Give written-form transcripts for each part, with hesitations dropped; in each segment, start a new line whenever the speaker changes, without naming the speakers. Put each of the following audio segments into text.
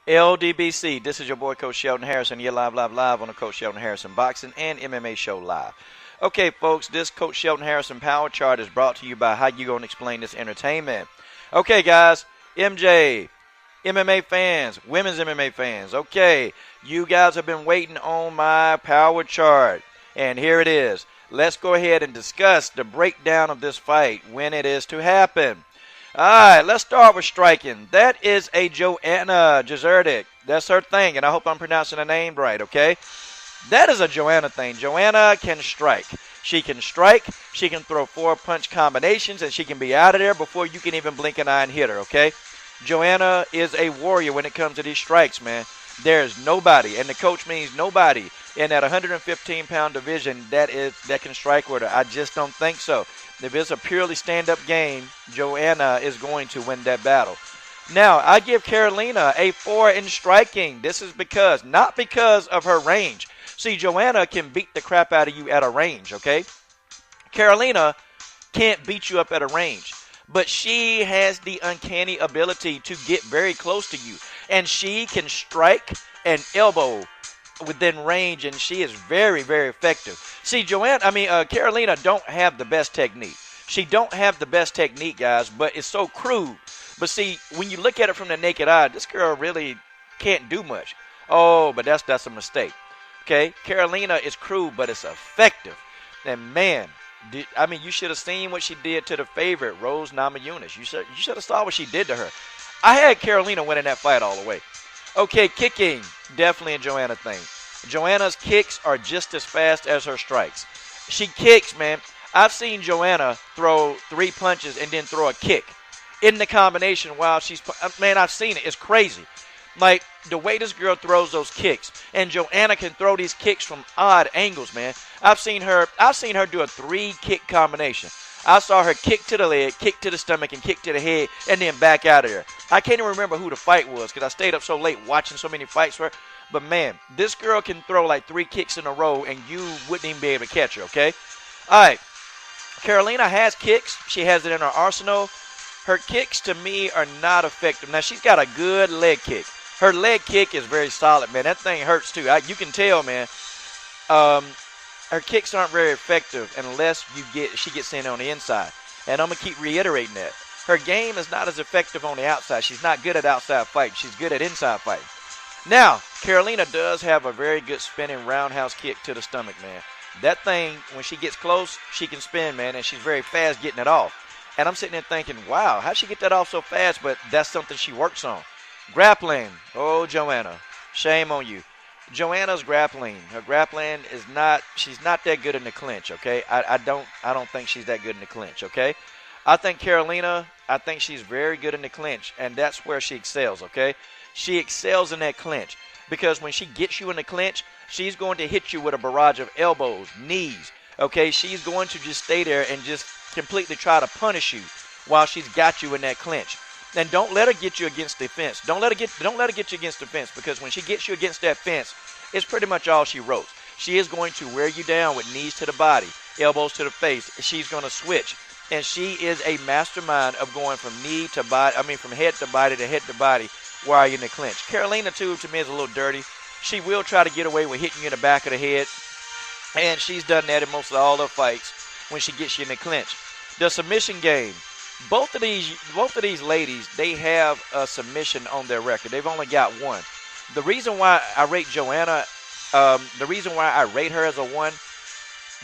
LDBC, this is your boy Coach Sheldon Harrison. You're live on the Coach Sheldon Harrison Boxing and MMA Show live. Okay, folks, this Coach Sheldon Harrison Power Chart is brought to you by How You Gonna Explain This Entertainment. Okay, guys, MJ, MMA fans, women's MMA fans, okay, you guys have been waiting on my Power Chart, and here it is. Let's go ahead and discuss the breakdown of this fight, when it is to happen. All right, let's start with striking. That is a Joanna Jedrzejczyk. That's her thing, and I hope I'm pronouncing her name right, okay? That is a Joanna thing. Joanna can strike. She can strike, she can throw 4-punch combinations, and she can be out of there before you can even blink an eye and hit her, okay? Joanna is a warrior when it comes to these strikes, man. There's nobody, and the coach means nobody, in that 115-pound division that can strike with her. I just don't think so. If it's a purely stand-up game, Joanna is going to win that battle. Now, I give Karolina a 4 in striking. This is not because of her range. See, Joanna can beat the crap out of you at a range, okay? Karolina can't beat you up at a range. But she has the uncanny ability to get very close to you. And she can strike and elbow within range, and she is very, very effective. See, Karolina don't have the best technique. She don't have the best technique, guys, but it's so crude. But see, when you look at it from the naked eye, this girl really can't do much. Oh, but that's a mistake. Okay, Karolina is crude, but it's effective. And man, you should have seen what she did to the favorite, Rose Namajunas. You should have saw what she did to her. I had Karolina winning that fight all the way. Okay, kicking, definitely a Joanna thing. Joanna's kicks are just as fast as her strikes. She kicks, man. I've seen Joanna throw 3 punches and then throw a kick in the combination while she's, man, I've seen it. It's crazy. Like, the way this girl throws those kicks. And Joanna can throw these kicks from odd angles, man. I've seen her do a 3-kick combination. I saw her kick to the leg, kick to the stomach, and kick to the head, and then back out of there. I can't even remember who the fight was because I stayed up so late watching so many fights for her. But, man, this girl can throw like 3 kicks in a row, and you wouldn't even be able to catch her, okay? All right. Karolina has kicks. She has it in her arsenal. Her kicks, to me, are not effective. Now, she's got a good leg kick. Her leg kick is very solid, man. That thing hurts, too. You can tell, man. Her kicks aren't very effective unless she gets in on the inside. And I'm going to keep reiterating that. Her game is not as effective on the outside. She's not good at outside fighting. She's good at inside fighting. Now, Karolina does have a very good spinning roundhouse kick to the stomach, man. That thing, when she gets close, she can spin, man, and she's very fast getting it off. And I'm sitting there thinking, wow, how'd she get that off so fast? But that's something she works on. Grappling. Oh, Joanna. Shame on you. Joanna's grappling. Her grappling she's not that good in the clinch, okay? I don't think she's that good in the clinch, okay? I think Karolina, she's very good in the clinch, and that's where she excels, okay? She excels in that clinch because when she gets you in the clinch, she's going to hit you with a barrage of elbows, knees, okay? She's going to just stay there and just completely try to punish you while she's got you in that clinch. And don't let her get you against the fence. Don't let her get you against the fence because when she gets you against that fence, it's pretty much all she wrote. She is going to wear you down with knees to the body, elbows to the face. She's going to switch. And she is a mastermind of going from from head to body to head to body while you're in the clinch. Karolina, too, to me is a little dirty. She will try to get away with hitting you in the back of the head. And she's done that in most of all her fights when she gets you in the clinch. The submission game. Both of these ladies, they have a submission on their record. They've only got one. The reason why I rate Joanna, the reason why I rate her as a 1,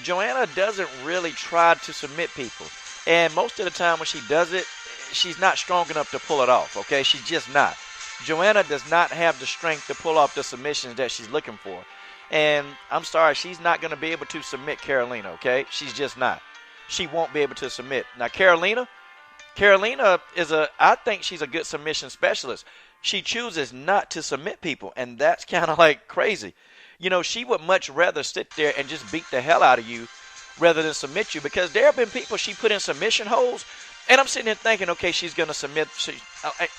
Joanna doesn't really try to submit people. And most of the time when she does it, she's not strong enough to pull it off, okay? She's just not. Joanna does not have the strength to pull off the submissions that she's looking for. And I'm sorry, she's not going to be able to submit Karolina, okay? She's just not. She won't be able to submit. Now, Karolina I think she's a good submission specialist. She chooses not to submit people, and that's kind of like crazy. You know, she would much rather sit there and just beat the hell out of you rather than submit you because there have been people she put in submission holds, and I'm sitting there thinking, okay, she's going to submit.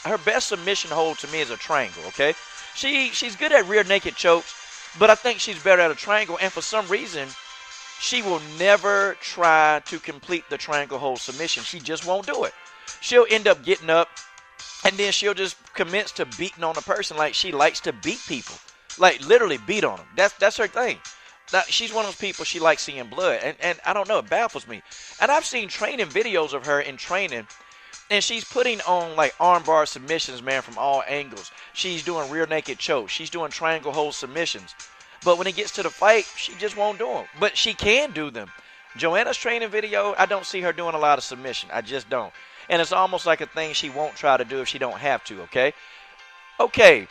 Her best submission hold to me is a triangle, okay? She's good at rear naked chokes, but I think she's better at a triangle, and for some reason, she will never try to complete the triangle hold submission. She just won't do it. She'll end up getting up, and then she'll just commits to beating on a person. Like, she likes to beat people. Like, literally beat on them. That's her thing. Now, she's one of those people, she likes seeing blood. And I don't know, it baffles me. And I've seen training videos of her in training, and she's putting on, like, armbar submissions, man, from all angles. She's doing rear naked chokes. She's doing triangle hold submissions. But when it gets to the fight, she just won't do them. But she can do them. Joanna's training video, I don't see her doing a lot of submission. I just don't. And it's almost like a thing she won't try to do if she don't have to, okay? Okay,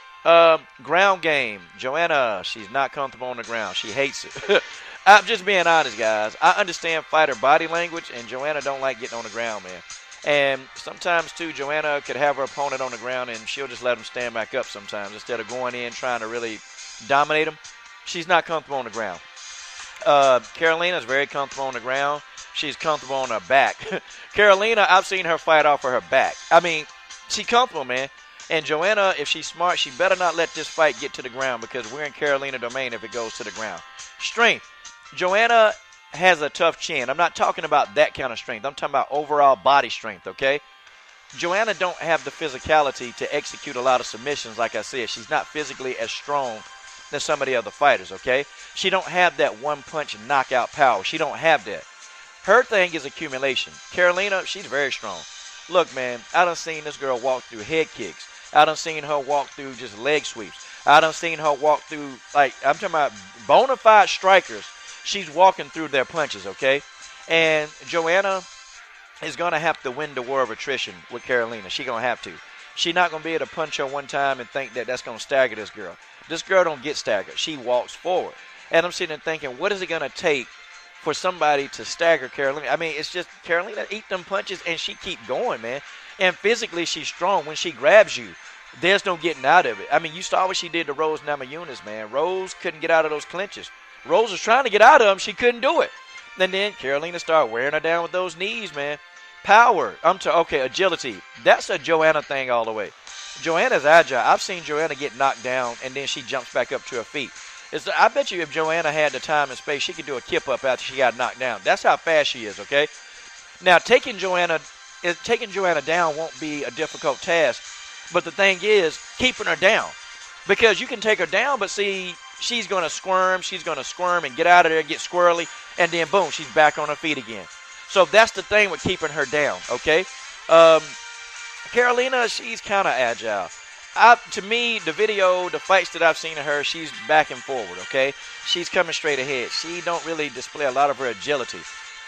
ground game. Joanna, she's not comfortable on the ground. She hates it. I'm just being honest, guys. I understand fighter body language, and Joanna don't like getting on the ground, man. And sometimes, too, Joanna could have her opponent on the ground, and she'll just let him stand back up sometimes instead of going in trying to really dominate him. She's not comfortable on the ground. Karolina is very comfortable on the ground. She's comfortable on her back. Karolina, I've seen her fight off of her back. I mean, she's comfortable, man. And Joanna, if she's smart, she better not let this fight get to the ground because we're in Karolina domain if it goes to the ground. Strength. Joanna has a tough chin. I'm not talking about that kind of strength. I'm talking about overall body strength, okay? Joanna don't have the physicality to execute a lot of submissions, like I said. She's not physically as strong than some of the other fighters, okay? She don't have that one-punch knockout power. She don't have that. Her thing is accumulation. Karolina, she's very strong. Look, man, I done seen this girl walk through head kicks. I done seen her walk through just leg sweeps. I done seen her walk through, like, I'm talking about bona fide strikers. She's walking through their punches, okay? And Joanna is going to have to win the war of attrition with Karolina. She's going to have to. She's not going to be able to punch her one time and think that that's going to stagger this girl. This girl don't get staggered. She walks forward. And I'm sitting there thinking, what is it going to take for somebody to stagger Karolina? I mean, it's just Karolina eat them punches and she keep going, man. And physically, she's strong. When she grabs you, there's no getting out of it. I mean, you saw what she did to Rose Namajunas, man. Rose couldn't get out of those clinches. Rose was trying to get out of them. She couldn't do it. And then Karolina started wearing her down with those knees, man. Power. Okay, agility. That's a Joanna thing all the way. Joanna's agile. I've seen Joanna get knocked down, and then she jumps back up to her feet. I bet you if Joanna had the time and space, she could do a kip up after she got knocked down. That's how fast she is, okay? Now, taking Joanna down won't be a difficult task, but the thing is keeping her down. Because you can take her down, but see, she's going to squirm and get out of there, get squirrely, and then boom, she's back on her feet again. So that's the thing with keeping her down, okay? Karolina, she's kind of agile. To me, the fights that I've seen of her, she's back and forward, okay? She's coming straight ahead. She don't really display a lot of her agility.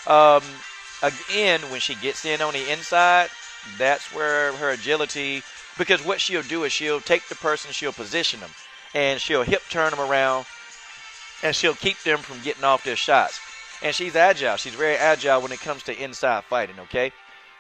Again, when she gets in on the inside, that's where her agility, because what she'll do is she'll take the person, she'll position them, and she'll hip turn them around, and she'll keep them from getting off their shots. And she's agile. She's very agile when it comes to inside fighting, okay?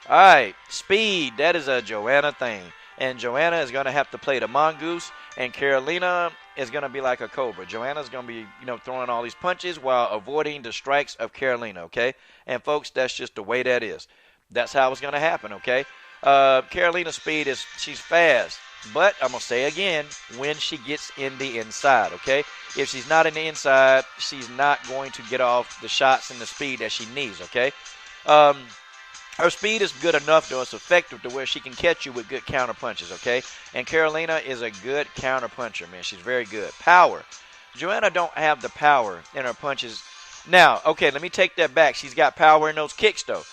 All right, speed, that is a Joanna thing. And Joanna is going to have to play the mongoose, and Karolina is going to be like a cobra. Joanna's going to be, throwing all these punches while avoiding the strikes of Karolina, okay? And, folks, that's just the way that is. That's how it's going to happen, okay? Karolina's speed she's fast. But I'm going to say again, when she gets in the inside, okay? If she's not in the inside, she's not going to get off the shots and the speed that she needs, okay? Her speed is good enough, though. It's effective to where she can catch you with good counter punches, okay? And Karolina is a good counter puncher, man. She's very good. Power. Joanna don't have the power in her punches. Now, okay, let me take that back. She's got power in those kicks, though.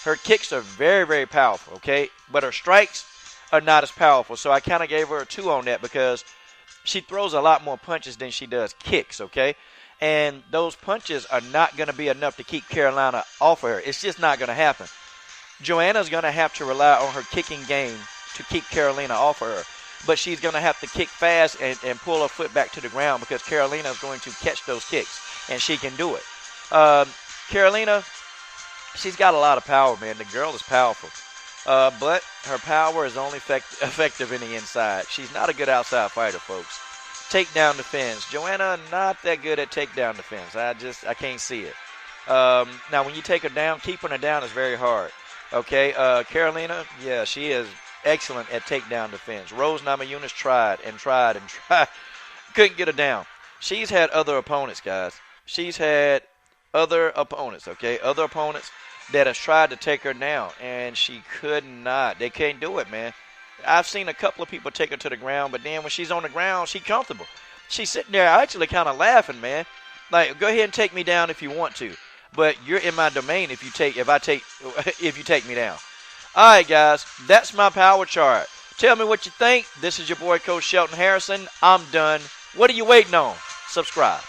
Her kicks are very, very powerful, okay? But her strikes are not as powerful. So I kind of gave her a 2 on that because she throws a lot more punches than she does kicks, okay? And those punches are not going to be enough to keep Karolina off of her. It's just not going to happen. Joanna's going to have to rely on her kicking game to keep Karolina off of her. But she's going to have to kick fast and pull her foot back to the ground because Karolina is going to catch those kicks, and she can do it. Karolina, she's got a lot of power, man. The girl is powerful. But her power is only effective in the inside. She's not a good outside fighter, folks. Takedown defense. Joanna, not that good at takedown defense. I can't see it. Now, when you take her down, keeping her down is very hard. Okay, Karolina, yeah, she is excellent at takedown defense. Rose Namajunas tried. Couldn't get her down. She's had other opponents, guys. She's had other opponents, okay? Other opponents that has tried to take her down, and she could not. They can't do it, man. I've seen a couple of people take her to the ground, but then when she's on the ground, she's comfortable. She's sitting there actually kind of laughing, man. Like, go ahead and take me down if you want to, but you're in my domain if you take me down. All right, guys, that's my power chart. Tell me what you think. This is your boy, Coach Shelton Harrison. I'm done. What are you waiting on? Subscribe.